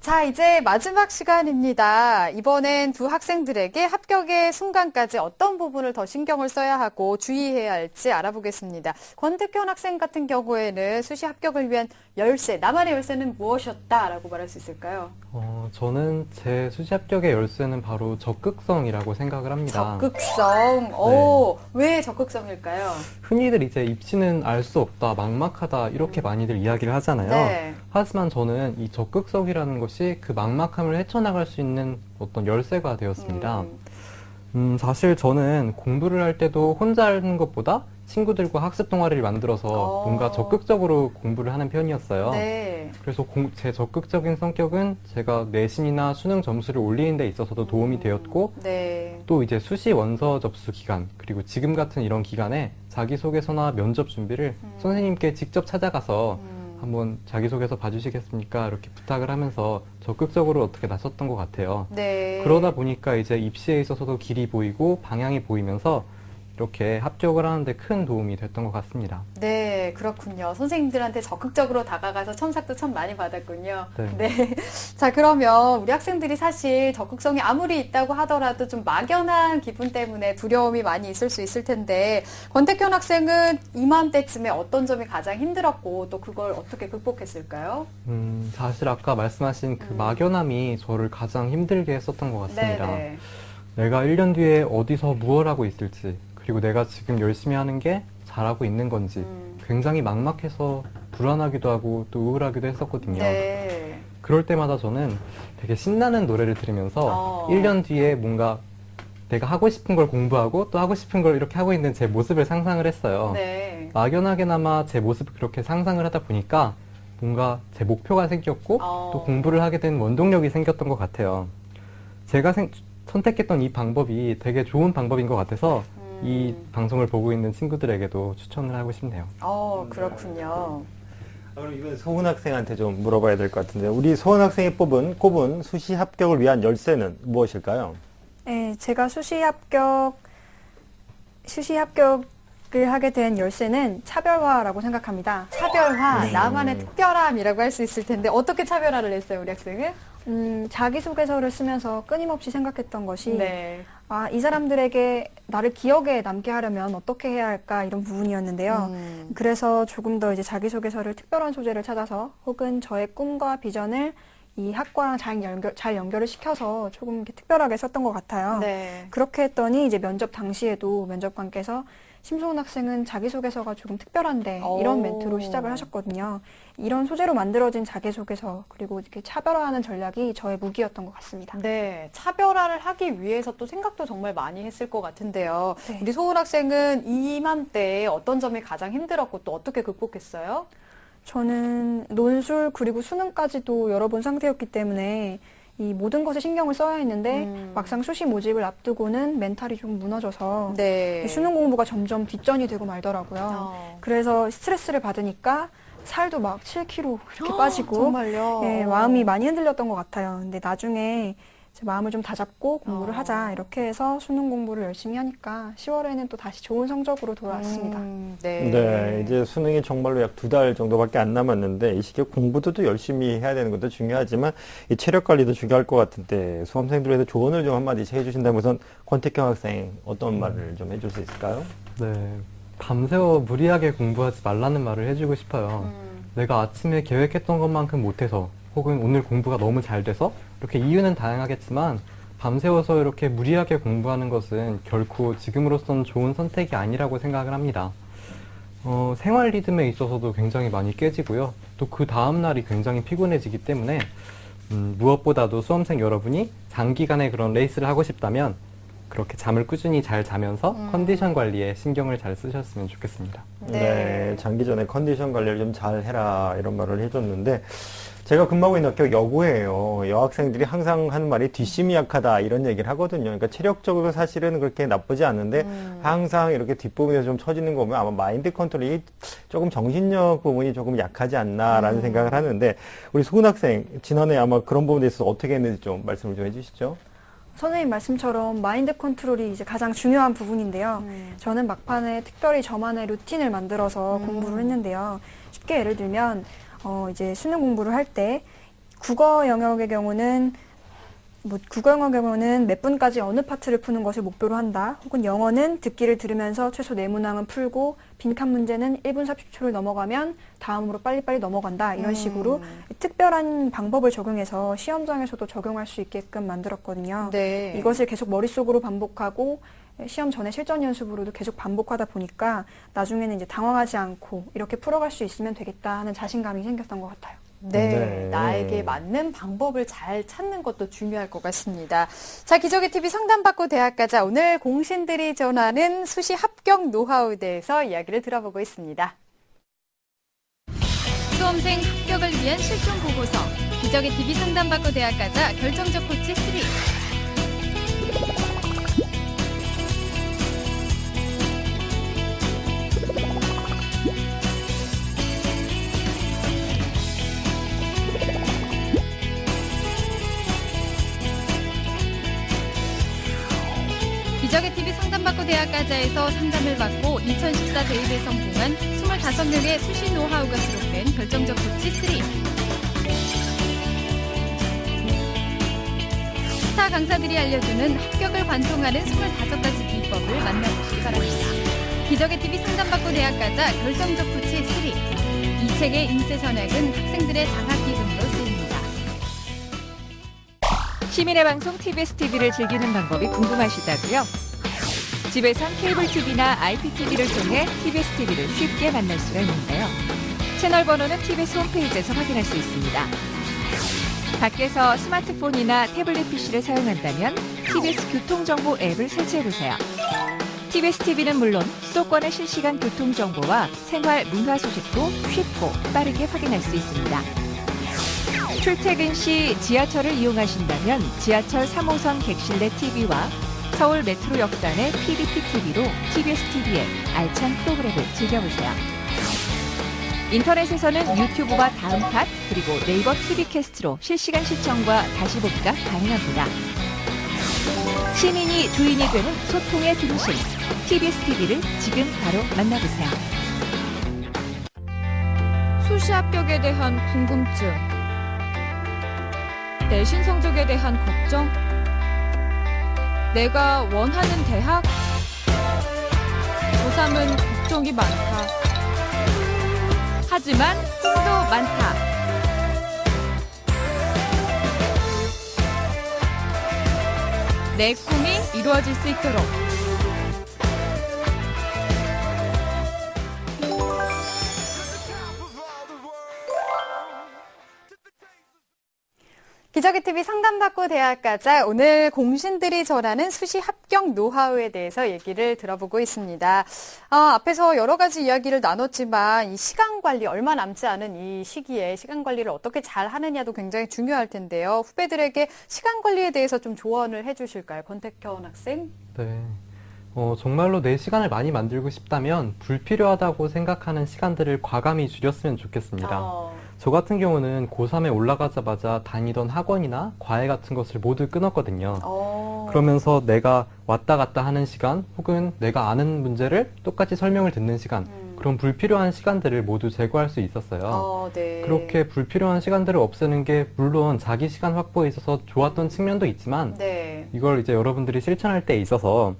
자, 이제 마지막 시간입니다. 이번엔 두 학생들에게 합격의 순간까지 어떤 부분을 더 신경을 써야 하고 주의해야 할지 알아보겠습니다. 권태현 학생 같은 경우에는 수시 합격을 위한 열쇠, 나만의 열쇠는 무엇이었다라고 말할 수 있을까요? 저는 제 수시 합격의 열쇠는 바로 적극성이라고 생각을 합니다. 적극성. 오, 왜 적극성일까요? 흔히들 이제 입시는 알 수 없다, 막막하다 이렇게 많이들 이야기를 하잖아요. 네. 하지만 저는 이 적극성이라는 것이 그 막막함을 헤쳐나갈 수 있는 어떤 열쇠가 되었습니다. 사실 저는 공부를 할 때도 혼자 하는 것보다 친구들과 학습 동아리를 만들어서 뭔가 적극적으로 공부를 하는 편이었어요. 네. 그래서 제 적극적인 성격은 제가 내신이나 수능 점수를 올리는 데 있어서도 도움이 되었고, 네. 또 이제 수시 원서 접수 기간, 그리고 지금 같은 이런 기간에 자기소개서나 면접 준비를 선생님께 직접 찾아가서 한번 자기소개서 봐주시겠습니까? 이렇게 부탁을 하면서 적극적으로 어떻게 나섰던 것 같아요. 네. 그러다 보니까 이제 입시에 있어서도 길이 보이고 방향이 보이면서 이렇게 합격을 하는데 큰 도움이 됐던 것 같습니다. 네, 그렇군요. 선생님들한테 적극적으로 다가가서 첨삭도 참 많이 받았군요. 네. 자, 그러면 우리 학생들이 사실 적극성이 아무리 있다고 하더라도 좀 막연한 기분 때문에 두려움이 많이 있을 수 있을 텐데, 권태현 학생은 이맘때쯤에 어떤 점이 가장 힘들었고 또 그걸 어떻게 극복했을까요? 사실 아까 말씀하신 그 막연함이 저를 가장 힘들게 했었던 것 같습니다. 네네. 내가 1년 뒤에 어디서 무엇을 하고 있을지, 그리고 내가 지금 열심히 하는 게 잘하고 있는 건지 굉장히 막막해서 불안하기도 하고 또 우울하기도 했었거든요. 네. 그럴 때마다 저는 되게 신나는 노래를 들으면서 1년 뒤에 뭔가 내가 하고 싶은 걸 공부하고 또 하고 싶은 걸 이렇게 하고 있는 제 모습을 상상을 했어요. 네. 막연하게나마 제 모습을 그렇게 상상을 하다 보니까 뭔가 제 목표가 생겼고 또 공부를 하게 된 원동력이 생겼던 것 같아요. 제가 선택했던 이 방법이 되게 좋은 방법인 것 같아서 이 방송을 보고 있는 친구들에게도 추천을 하고 싶네요. 그렇군요. 그럼 이건 소은 학생한테 좀 물어봐야 될 것 같은데, 우리 소은 학생이 꼽은 수시 합격을 위한 열쇠는 무엇일까요? 네, 제가 수시 합격을 하게 된 열쇠는 차별화라고 생각합니다. 차별화, 나만의 특별함이라고 할 수 있을 텐데 어떻게 차별화를 했어요, 우리 학생은? 자기소개서를 쓰면서 끊임없이 생각했던 것이 네. 이 사람들에게 나를 기억에 남게 하려면 어떻게 해야 할까 이런 부분이었는데요. 그래서 조금 더 이제 자기소개서를 특별한 소재를 찾아서 혹은 저의 꿈과 비전을 이 학과랑 잘 연결을 시켜서 조금 이렇게 특별하게 썼던 것 같아요. 네. 그렇게 했더니 이제 면접 당시에도 면접관께서 심소은 학생은 자기소개서가 조금 특별한데 이런 멘트로 시작을 하셨거든요. 이런 소재로 만들어진 자기소개서 그리고 이렇게 차별화하는 전략이 저의 무기였던 것 같습니다. 네, 차별화를 하기 위해서 또 생각도 정말 많이 했을 것 같은데요. 네. 우리 소은 학생은 이맘때에 어떤 점이 가장 힘들었고 또 어떻게 극복했어요? 저는 논술 그리고 수능까지도 열어본 상태였기 때문에 이 모든 것에 신경을 써야 했는데 막상 수시 모집을 앞두고는 멘탈이 좀 무너져서 네. 수능 공부가 점점 뒷전이 되고 말더라고요. 그래서 스트레스를 받으니까 살도 막 7kg 이렇게 빠지고 정말요? 예, 마음이 많이 흔들렸던 것 같아요. 근데 나중에 제 마음을 좀 다잡고 공부를 하자 이렇게 해서 수능 공부를 열심히 하니까 10월에는 또 다시 좋은 성적으로 돌아왔습니다. 네, 이제 수능이 정말로 약 2달 정도밖에 안 남았는데 이 시기에 공부도 또 열심히 해야 되는 것도 중요하지만 이 체력 관리도 중요할 것 같은데, 수험생들에게 조언을 좀 한마디씩 해주신다면 우선 권태현 학생 어떤 말을 좀 해줄 수 있을까요? 네, 밤새워 무리하게 공부하지 말라는 말을 해주고 싶어요. 내가 아침에 계획했던 것만큼 못해서 혹은 오늘 공부가 너무 잘 돼서 이렇게 이유는 다양하겠지만 밤새워서 이렇게 무리하게 공부하는 것은 결코 지금으로선 좋은 선택이 아니라고 생각을 합니다. 생활 리듬에 있어서도 굉장히 많이 깨지고요. 또 그 다음날이 굉장히 피곤해지기 때문에 무엇보다도 수험생 여러분이 장기간의 그런 레이스를 하고 싶다면 그렇게 잠을 꾸준히 잘 자면서 컨디션 관리에 신경을 잘 쓰셨으면 좋겠습니다. 네, 장기전에 컨디션 관리를 좀 잘 해라 이런 말을 해줬는데, 제가 근무하고 있는 학교 여고예요. 여학생들이 항상 하는 말이 뒷심이 약하다 이런 얘기를 하거든요. 그러니까 체력적으로 사실은 그렇게 나쁘지 않은데 항상 이렇게 뒷부분에서 좀 처지는 거 보면 아마 마인드 컨트롤이 조금 정신력 부분이 조금 약하지 않나라는 생각을 하는데, 우리 소은 학생 지난해 아마 그런 부분에 있어서 어떻게 했는지 좀 말씀을 좀 해주시죠. 선생님 말씀처럼 마인드 컨트롤이 이제 가장 중요한 부분인데요. 저는 막판에 특별히 저만의 루틴을 만들어서 공부를 했는데요. 쉽게 예를 들면 이제 수능 공부를 할 때 국어 영역의 경우는 몇 분까지 어느 파트를 푸는 것을 목표로 한다. 혹은 영어는 듣기를 들으면서 최소 4문항은 풀고 빈칸 문제는 1분 30초를 넘어가면 다음으로 빨리빨리 넘어간다. 이런 식으로 특별한 방법을 적용해서 시험장에서도 적용할 수 있게끔 만들었거든요. 네. 이것을 계속 머릿속으로 반복하고 시험 전에 실전 연습으로도 계속 반복하다 보니까 나중에는 이제 당황하지 않고 이렇게 풀어갈 수 있으면 되겠다 하는 자신감이 생겼던 것 같아요. 네, 네. 나에게 맞는 방법을 잘 찾는 것도 중요할 것 같습니다. 자, 기적의 TV 상담받고 대학 가자. 오늘 공신들이 전하는 수시 합격 노하우에 대해서 이야기를 들어보고 있습니다. 수험생 합격을 위한 실종 보고서. 기적의 TV 상담받고 대학 가자 결정적 코치 3. 기적의 TV 상담받고 대학 가자에서 상담을 받고 2014 대입에 성공한 25명의 수시 노하우가 수록된 결정적 코치 3. 스타 강사들이 알려주는 합격을 관통하는 25가지 비법을 만나보시기 바랍니다. 기적의 TV 상담받고 대학 가자 결정적 코치 3. 이 책의 인쇄 선약은 학생들의 장학 기금으로 쓰입니다. 시민의 방송 TBS TV를 즐기는 방법이 궁금하시다고요? 집에선 케이블 TV나 IPTV를 통해 TBS TV를 쉽게 만날 수가 있는데요. 채널 번호는 TBS 홈페이지에서 확인할 수 있습니다. 밖에서 스마트폰이나 태블릿 PC를 사용한다면 TBS 교통정보 앱을 설치해보세요. TBS TV는 물론 수도권의 실시간 교통정보와 생활 문화 소식도 쉽고 빠르게 확인할 수 있습니다. 출퇴근 시 지하철을 이용하신다면 지하철 3호선 객실내 TV와 서울 메트로 역산의 PDP TV로 TBS TV의 알찬 프로그램을 즐겨보세요. 인터넷에서는 유튜브와 다음 팟 그리고 네이버 TV 캐스트로 실시간 시청과 다시 보기가 가능합니다. 시민이 주인이 되는 소통의 중심 TBS TV를 지금 바로 만나보세요. 수시 합격에 대한 궁금증, 내신 성적에 대한 걱정, 내가 원하는 대학, 고3은 걱정이 많다. 하지만 꿈도 많다. 내 꿈이 이루어질 수 있도록 기적의 TV 상담받고 대학 가자. 오늘 공신들이 전하는 수시 합격 노하우에 대해서 얘기를 들어보고 있습니다. 앞에서 여러 가지 이야기를 나눴지만 이 시간 관리, 얼마 남지 않은 이 시기에 시간 관리를 어떻게 잘 하느냐도 굉장히 중요할 텐데요. 후배들에게 시간 관리에 대해서 좀 조언을 해주실까요? 권택현 학생? 네. 정말로 내 시간을 많이 만들고 싶다면 불필요하다고 생각하는 시간들을 과감히 줄였으면 좋겠습니다. 저 같은 경우는 고3에 올라가자마자 다니던 학원이나 과외 같은 것을 모두 끊었거든요. 그러면서 내가 왔다 갔다 하는 시간 혹은 내가 아는 문제를 똑같이 설명을 듣는 시간 그런 불필요한 시간들을 모두 제거할 수 있었어요. 네. 그렇게 불필요한 시간들을 없애는 게 물론 자기 시간 확보에 있어서 좋았던 측면도 있지만 네. 이걸 이제 여러분들이 실천할 때 있어서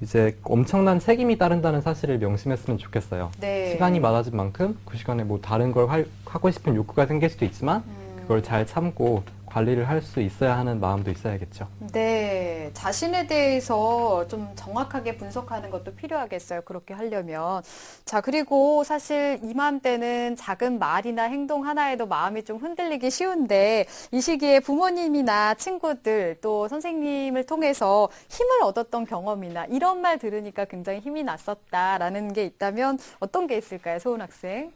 이제 엄청난 책임이 따른다는 사실을 명심했으면 좋겠어요. 네. 시간이 많아진 만큼 그 시간에 뭐 다른 걸 하고 싶은 욕구가 생길 수도 있지만 그걸 잘 참고 관리를 할 수 있어야 하는 마음도 있어야겠죠. 네, 자신에 대해서 좀 정확하게 분석하는 것도 필요하겠어요. 그렇게 하려면. 자, 그리고 사실 이맘때는 작은 말이나 행동 하나에도 마음이 좀 흔들리기 쉬운데 이 시기에 부모님이나 친구들 또 선생님을 통해서 힘을 얻었던 경험이나 이런 말 들으니까 굉장히 힘이 났었다라는 게 있다면 어떤 게 있을까요, 소은 학생?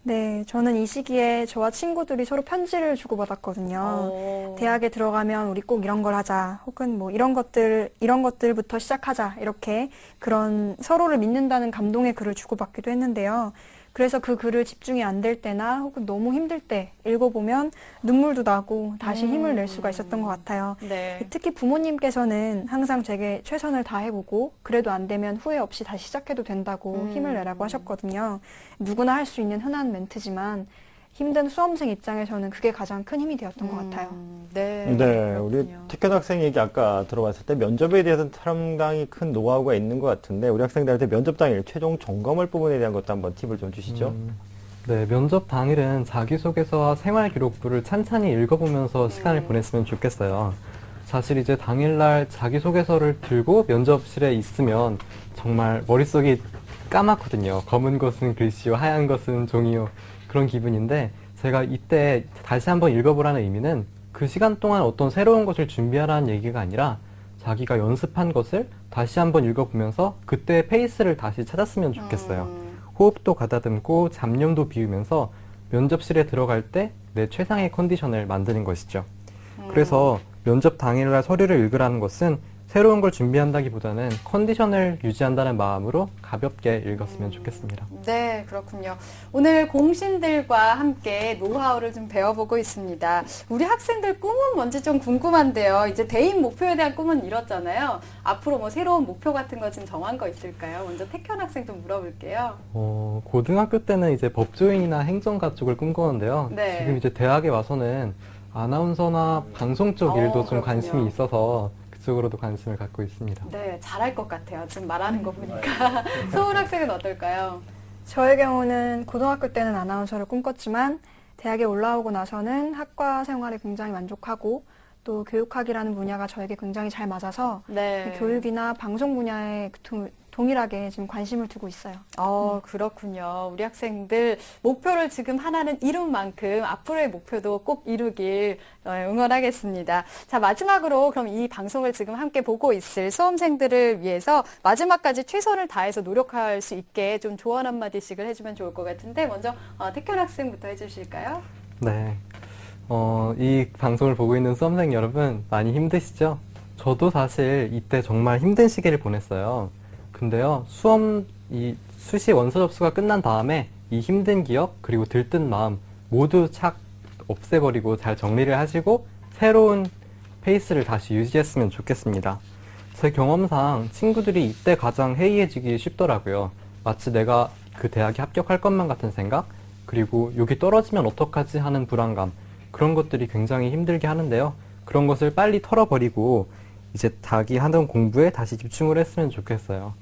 네, 저는 이 시기에 저와 친구들이 서로 편지를 주고받았거든요. 대학에 들어가면 우리 꼭 이런 걸 하자, 혹은 뭐 이런 것들부터 시작하자, 이렇게 그런 서로를 믿는다는 감동의 글을 주고받기도 했는데요. 그래서 그 글을 집중이 안 될 때나 혹은 너무 힘들 때 읽어보면 눈물도 나고 다시 힘을 낼 수가 있었던 것 같아요. 네. 특히 부모님께서는 항상 제게 최선을 다해보고 그래도 안 되면 후회 없이 다시 시작해도 된다고 힘을 내라고 하셨거든요. 누구나 할 수 있는 흔한 멘트지만 힘든 수험생 입장에서는 그게 가장 큰 힘이 되었던 것 같아요. 네. 네, 우리 그렇군요. 택현 학생 얘기 아까 들어봤을 때 면접에 대해서는 상당히 큰 노하우가 있는 것 같은데 우리 학생들한테 면접 당일 최종 점검할 부분에 대한 것도 한번 팁을 좀 주시죠. 네, 면접 당일은 자기소개서와 생활기록부를 찬찬히 읽어보면서 시간을 보냈으면 좋겠어요. 사실 이제 당일날 자기소개서를 들고 면접실에 있으면 정말 머릿속이 까맣거든요. 검은 것은 글씨요, 하얀 것은 종이요. 그런 기분인데 제가 이때 다시 한번 읽어보라는 의미는 그 시간 동안 어떤 새로운 것을 준비하라는 얘기가 아니라 자기가 연습한 것을 다시 한번 읽어보면서 그때의 페이스를 다시 찾았으면 좋겠어요. 호흡도 가다듬고 잡념도 비우면서 면접실에 들어갈 때 내 최상의 컨디션을 만드는 것이죠. 그래서 면접 당일날 서류를 읽으라는 것은 새로운 걸 준비한다기보다는 컨디션을 유지한다는 마음으로 가볍게 읽었으면 좋겠습니다. 네, 그렇군요. 오늘 공신들과 함께 노하우를 좀 배워보고 있습니다. 우리 학생들 꿈은 뭔지 좀 궁금한데요. 이제 대인 목표에 대한 꿈은 이뤘잖아요. 앞으로 뭐 새로운 목표 같은 거 지금 정한 거 있을까요? 먼저 택현 학생 좀 물어볼게요. 고등학교 때는 이제 법조인이나 행정가 쪽을 꿈꿨는데요. 네. 지금 이제 대학에 와서는 아나운서나 방송 쪽 일도 좀 그렇군요. 관심이 있어서 그쪽으로도 관심을 갖고 있습니다. 네, 잘할 것 같아요. 지금 말하는 거 보니까. 소은 학생은 어떨까요? 저의 경우는 고등학교 때는 아나운서를 꿈꿨지만 대학에 올라오고 나서는 학과 생활에 굉장히 만족하고 또 교육학이라는 분야가 저에게 굉장히 잘 맞아서 네. 교육이나 방송 분야에 동일하게 지금 관심을 두고 있어요. 그렇군요. 우리 학생들 목표를 지금 하나는 이룬 만큼 앞으로의 목표도 꼭 이루길 응원하겠습니다. 자, 마지막으로 그럼 이 방송을 지금 함께 보고 있을 수험생들을 위해서 마지막까지 최선을 다해서 노력할 수 있게 좀 조언 한마디씩을 해주면 좋을 것 같은데 먼저 택현 학생부터 해주실까요? 네. 이 방송을 보고 있는 수험생 여러분 많이 힘드시죠? 저도 사실 이때 정말 힘든 시기를 보냈어요. 근데요, 수시 원서 접수가 끝난 다음에 이 힘든 기억 그리고 들뜬 마음 모두 착 없애버리고 잘 정리를 하시고 새로운 페이스를 다시 유지했으면 좋겠습니다. 제 경험상 친구들이 이때 가장 해이해지기 쉽더라고요. 마치 내가 그 대학에 합격할 것만 같은 생각, 그리고 여기 떨어지면 어떡하지 하는 불안감, 그런 것들이 굉장히 힘들게 하는데요. 그런 것을 빨리 털어버리고 이제 자기 하던 공부에 다시 집중을 했으면 좋겠어요.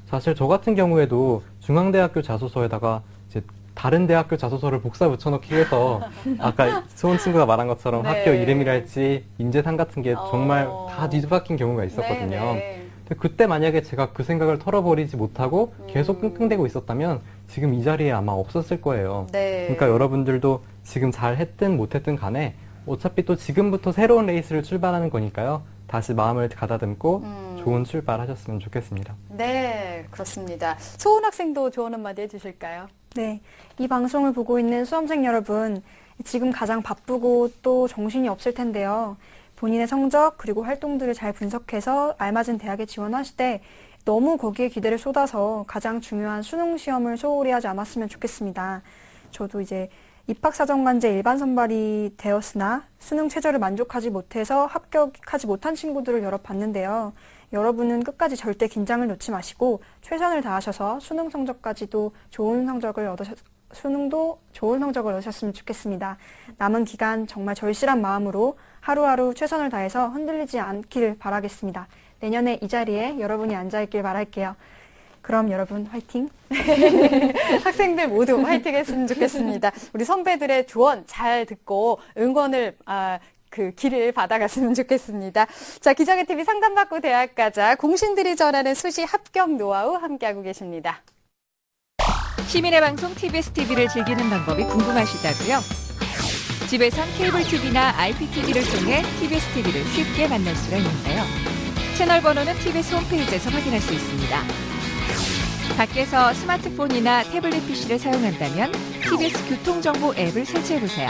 사실 저 같은 경우에도 중앙대학교 자소서에다가 이제 다른 대학교 자소서를 복사 붙여넣기 위해서 아까 소은 친구가 말한 것처럼 네. 학교 이름이랄지 인재상 같은 게 정말 다 뒤집어진 경우가 있었거든요. 네. 근데 그때 만약에 제가 그 생각을 털어버리지 못하고 계속 끙끙대고 있었다면 지금 이 자리에 아마 없었을 거예요. 네. 그러니까 여러분들도 지금 잘 했든 못했든 간에 어차피 또 지금부터 새로운 레이스를 출발하는 거니까요. 다시 마음을 가다듬고 좋은 출발하셨으면 좋겠습니다. 네, 그렇습니다. 소은 학생도 조언 한마디 해주실까요? 네, 이 방송을 보고 있는 수험생 여러분, 지금 가장 바쁘고 또 정신이 없을 텐데요. 본인의 성적 그리고 활동들을 잘 분석해서 알맞은 대학에 지원하실 때 너무 거기에 기대를 쏟아서 가장 중요한 수능 시험을 소홀히 하지 않았으면 좋겠습니다. 저도 이제 입학사정관제 일반 선발이 되었으나 수능 최저를 만족하지 못해서 합격하지 못한 친구들을 여러 봤는데요. 여러분은 끝까지 절대 긴장을 놓지 마시고 최선을 다하셔서 수능도 좋은 성적을 얻으셨으면 좋겠습니다. 남은 기간 정말 절실한 마음으로 하루하루 최선을 다해서 흔들리지 않기를 바라겠습니다. 내년에 이 자리에 여러분이 앉아있길 바랄게요. 그럼 여러분 화이팅! 학생들 모두 화이팅 했으면 좋겠습니다. 우리 선배들의 조언 잘 듣고 응원을 그 길을 받아갔으면 좋겠습니다. 자, 기적의 TV 상담받고 대학 가자 공신들이 전하는 수시 합격 노하우 함께하고 계십니다. 시민의 방송 TBS TV를 즐기는 방법이 궁금하시다고요? 집에선 케이블 TV나 IPTV를 통해 TBS TV를 쉽게 만날 수가 있는데요. 채널 번호는 TBS 홈페이지에서 확인할 수 있습니다. 밖에서 스마트폰이나 태블릿 PC를 사용한다면 TBS 교통정보 앱을 설치해보세요.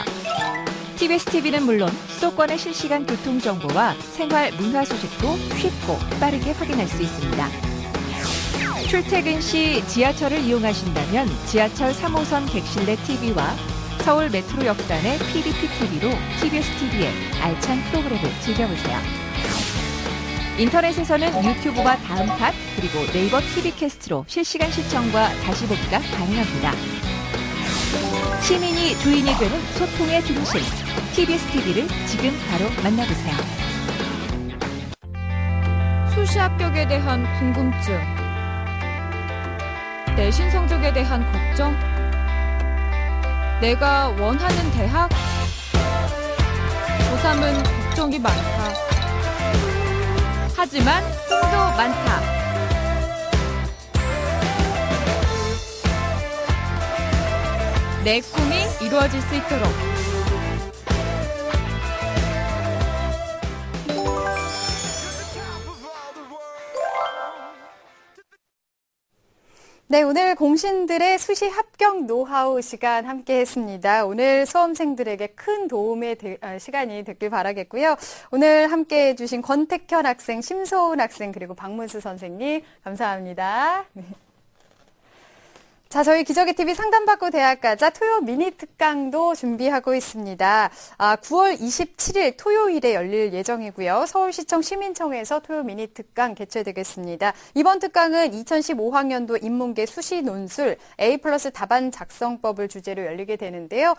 TBS TV는 물론 수도권의 실시간 교통정보와 생활 문화 소식도 쉽고 빠르게 확인할 수 있습니다. 출퇴근 시 지하철을 이용하신다면 지하철 3호선 객실내 TV와 서울 메트로 역산의 PDP TV로 TBS TV의 알찬 프로그램을 즐겨보세요. 인터넷에서는 유튜브와 다음팟 그리고 네이버 TV 캐스트로 실시간 시청과 다시 보기가 가능합니다. 시민이 주인이 되는 소통의 중심, TBS TV를 지금 바로 만나보세요. 수시 합격에 대한 궁금증, 내신 성적에 대한 걱정, 내가 원하는 대학, 고3은 걱정이 많다. 하지만 꿈도 많다. 내 꿈이 이루어질 수 있도록. 네, 오늘 공신들의 수시 합격 노하우 시간 함께 했습니다. 오늘 수험생들에게 큰 도움의 시간이 됐길 바라겠고요. 오늘 함께 해주신 권택현 학생, 심소은 학생, 그리고 박문수 선생님, 감사합니다. 네. 자, 저희 기적의 TV 상담받고 대학가자 토요 미니 특강도 준비하고 있습니다. 9월 27일 토요일에 열릴 예정이고요. 서울시청 시민청에서 토요 미니 특강 개최되겠습니다. 이번 특강은 2015학년도 인문계 수시 논술 A+ 답안 작성법을 주제로 열리게 되는데요.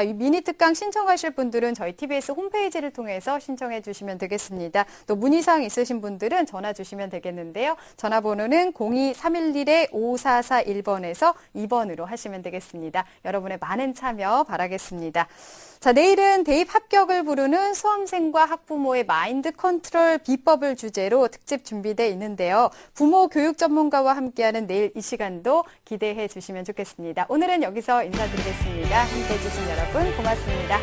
이 미니 특강 신청하실 분들은 저희 TBS 홈페이지를 통해서 신청해 주시면 되겠습니다. 또 문의사항 있으신 분들은 전화 주시면 되겠는데요. 전화번호는 02-312-5441번에서 2번으로 하시면 되겠습니다. 여러분의 많은 참여 바라겠습니다. 자, 내일은 대입 합격을 부르는 수험생과 학부모의 마인드 컨트롤 비법을 주제로 특집 준비되어 있는데요. 부모 교육 전문가와 함께하는 내일 이 시간도 기대해 주시면 좋겠습니다. 오늘은 여기서 인사드리겠습니다. 함께해 주신 여러분 고맙습니다.